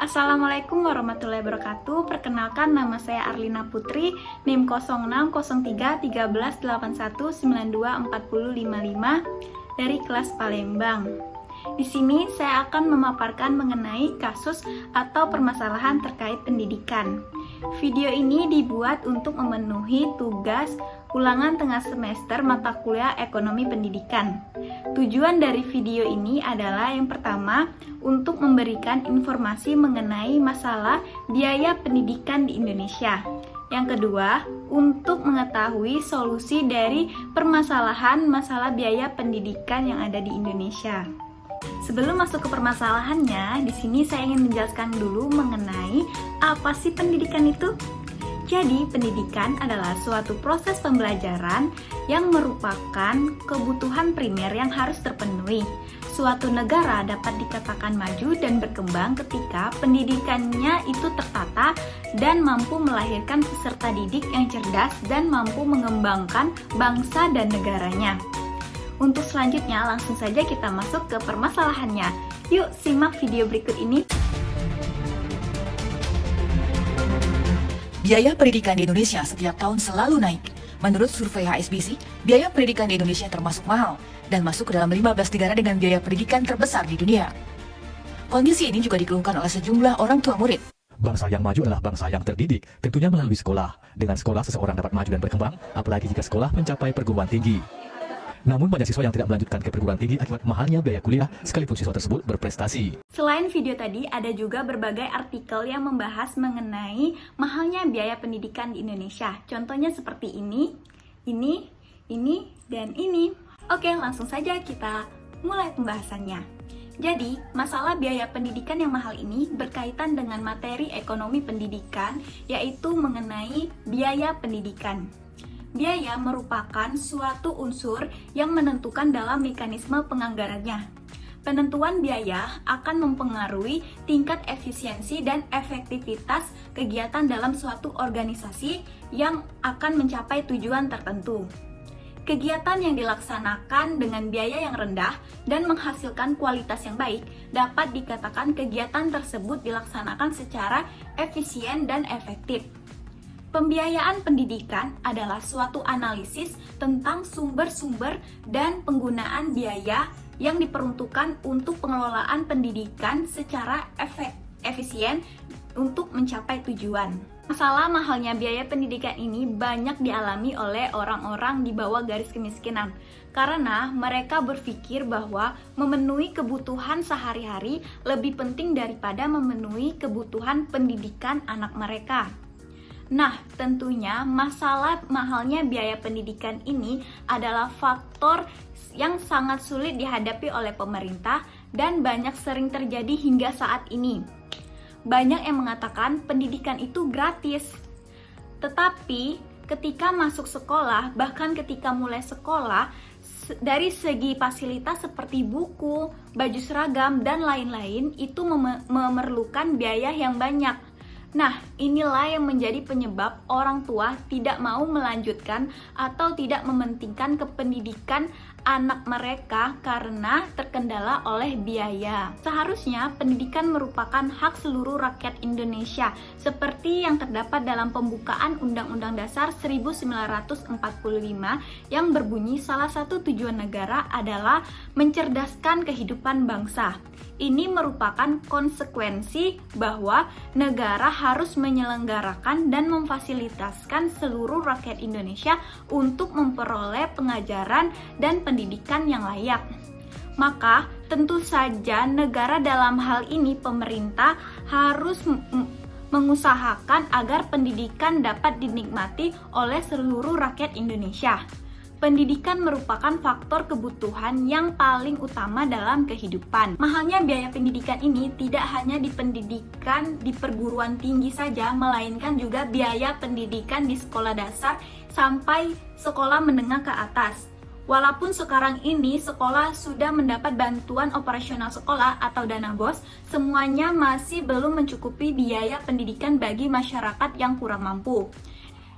Assalamualaikum warahmatullahi wabarakatuh. Perkenalkan, nama saya Arlina Putri, NIM 06031381924055 dari kelas Palembang. Di sini saya akan memaparkan mengenai kasus atau permasalahan terkait pendidikan. Video ini dibuat untuk memenuhi tugas ulangan tengah semester mata kuliah Ekonomi Pendidikan. Tujuan dari video ini adalah yang pertama, untuk memberikan informasi mengenai masalah biaya pendidikan di Indonesia. Yang kedua, untuk mengetahui solusi dari permasalahan masalah biaya pendidikan yang ada di Indonesia. Sebelum masuk ke permasalahannya, di sini saya ingin menjelaskan dulu mengenai apa sih pendidikan itu. Jadi, pendidikan adalah suatu proses pembelajaran yang merupakan kebutuhan primer yang harus terpenuhi. Suatu negara dapat dikatakan maju dan berkembang ketika pendidikannya itu tertata dan mampu melahirkan peserta didik yang cerdas dan mampu mengembangkan bangsa dan negaranya. Untuk selanjutnya, langsung saja kita masuk ke permasalahannya. Yuk, simak video berikut ini. Biaya pendidikan di Indonesia setiap tahun selalu naik. Menurut survei HSBC, biaya pendidikan di Indonesia termasuk mahal dan masuk ke dalam 15 negara dengan biaya pendidikan terbesar di dunia. Kondisi ini juga dikeluhkan oleh sejumlah orang tua murid. Bangsa yang maju adalah bangsa yang terdidik, tentunya melalui sekolah. Dengan sekolah, seseorang dapat maju dan berkembang, apalagi jika sekolah mencapai perguruan tinggi. Namun banyak siswa yang tidak melanjutkan ke perguruan tinggi akibat mahalnya biaya kuliah, sekalipun siswa tersebut berprestasi. Selain video tadi, ada juga berbagai artikel yang membahas mengenai mahalnya biaya pendidikan di Indonesia. Contohnya seperti ini, dan ini. Oke, langsung saja kita mulai pembahasannya. Jadi, masalah biaya pendidikan yang mahal ini berkaitan dengan materi ekonomi pendidikan, yaitu mengenai biaya pendidikan. Biaya merupakan suatu unsur yang menentukan dalam mekanisme penganggarannya. Penentuan biaya akan mempengaruhi tingkat efisiensi dan efektivitas kegiatan dalam suatu organisasi yang akan mencapai tujuan tertentu. Kegiatan yang dilaksanakan dengan biaya yang rendah dan menghasilkan kualitas yang baik dapat dikatakan kegiatan tersebut dilaksanakan secara efisien dan efektif. Pembiayaan pendidikan adalah suatu analisis tentang sumber-sumber dan penggunaan biaya yang diperuntukkan untuk pengelolaan pendidikan secara efisien untuk mencapai tujuan. Masalah mahalnya biaya pendidikan ini banyak dialami oleh orang-orang di bawah garis kemiskinan karena mereka berpikir bahwa memenuhi kebutuhan sehari-hari lebih penting daripada memenuhi kebutuhan pendidikan anak mereka. Nah, tentunya masalah mahalnya biaya pendidikan ini adalah faktor yang sangat sulit dihadapi oleh pemerintah dan banyak sering terjadi hingga saat ini. Banyak yang mengatakan pendidikan itu gratis. Tetapi ketika masuk sekolah, bahkan ketika mulai sekolah, dari segi fasilitas seperti buku, baju seragam, dan lain-lain itu memerlukan biaya yang banyak. Nah, inilah yang menjadi penyebab orang tua tidak mau melanjutkan atau tidak mementingkan kependidikan anak mereka karena terkendala oleh biaya. Seharusnya pendidikan merupakan hak seluruh rakyat Indonesia seperti yang terdapat dalam pembukaan Undang-Undang Dasar 1945 yang berbunyi salah satu tujuan negara adalah mencerdaskan kehidupan bangsa. Ini merupakan konsekuensi bahwa negara harus menyelenggarakan dan memfasilitaskan seluruh rakyat Indonesia untuk memperoleh pengajaran dan pendidikan yang layak. Maka, tentu saja negara dalam hal ini pemerintah harus mengusahakan agar pendidikan dapat dinikmati oleh seluruh rakyat Indonesia. Pendidikan merupakan faktor kebutuhan yang paling utama dalam kehidupan. Mahalnya biaya pendidikan ini tidak hanya di pendidikan di perguruan tinggi saja, melainkan juga biaya pendidikan di sekolah dasar sampai sekolah menengah ke atas. Walaupun sekarang ini sekolah sudah mendapat bantuan operasional sekolah atau dana BOS, semuanya masih belum mencukupi biaya pendidikan bagi masyarakat yang kurang mampu.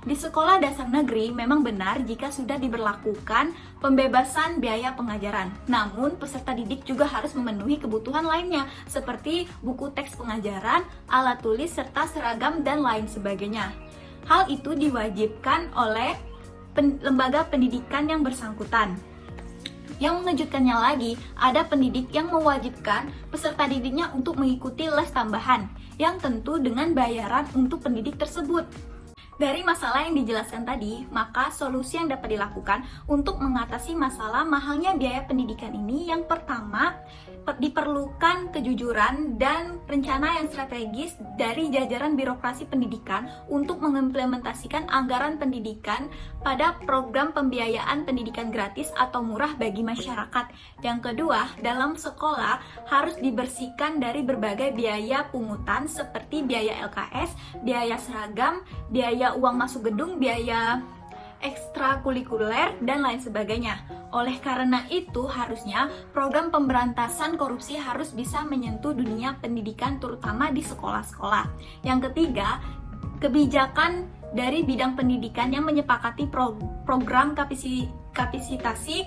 Di sekolah dasar negeri memang benar jika sudah diberlakukan pembebasan biaya pengajaran. Namun, peserta didik juga harus memenuhi kebutuhan lainnya seperti buku teks pengajaran, alat tulis, serta seragam dan lain sebagainya. Hal itu diwajibkan oleh lembaga pendidikan yang bersangkutan. Yang mengejutkannya lagi, ada pendidik yang mewajibkan peserta didiknya untuk mengikuti les tambahan, yang tentu dengan bayaran untuk pendidik tersebut. Dari masalah yang dijelaskan tadi, maka solusi yang dapat dilakukan untuk mengatasi masalah mahalnya biaya pendidikan ini yang pertama, diperlukan kejujuran dan rencana yang strategis dari jajaran birokrasi pendidikan untuk mengimplementasikan anggaran pendidikan pada program pembiayaan pendidikan gratis atau murah bagi masyarakat. Yang kedua, dalam sekolah harus dibersihkan dari berbagai biaya pungutan seperti biaya LKS, biaya seragam, biaya uang masuk gedung, biaya ekstrakurikuler, dan lain sebagainya. Oleh karena itu, harusnya program pemberantasan korupsi harus bisa menyentuh dunia pendidikan terutama di sekolah-sekolah. Yang ketiga, kebijakan dari bidang pendidikan yang menyepakati program kapasitasi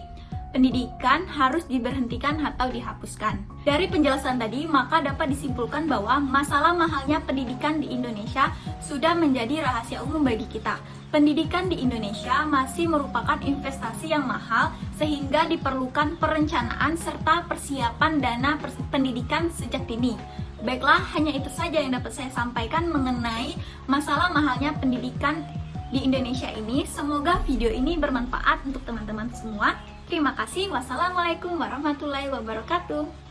pendidikan harus diberhentikan atau dihapuskan. Dari penjelasan tadi, maka dapat disimpulkan bahwa masalah mahalnya pendidikan di Indonesia sudah menjadi rahasia umum bagi kita. Pendidikan di Indonesia masih merupakan investasi yang mahal sehingga diperlukan perencanaan serta persiapan dana pendidikan sejak dini. Baiklah, hanya itu saja yang dapat saya sampaikan mengenai masalah mahalnya pendidikan di Indonesia ini. Semoga video ini bermanfaat untuk teman-teman semua. Terima kasih. Wassalamualaikum warahmatullahi wabarakatuh.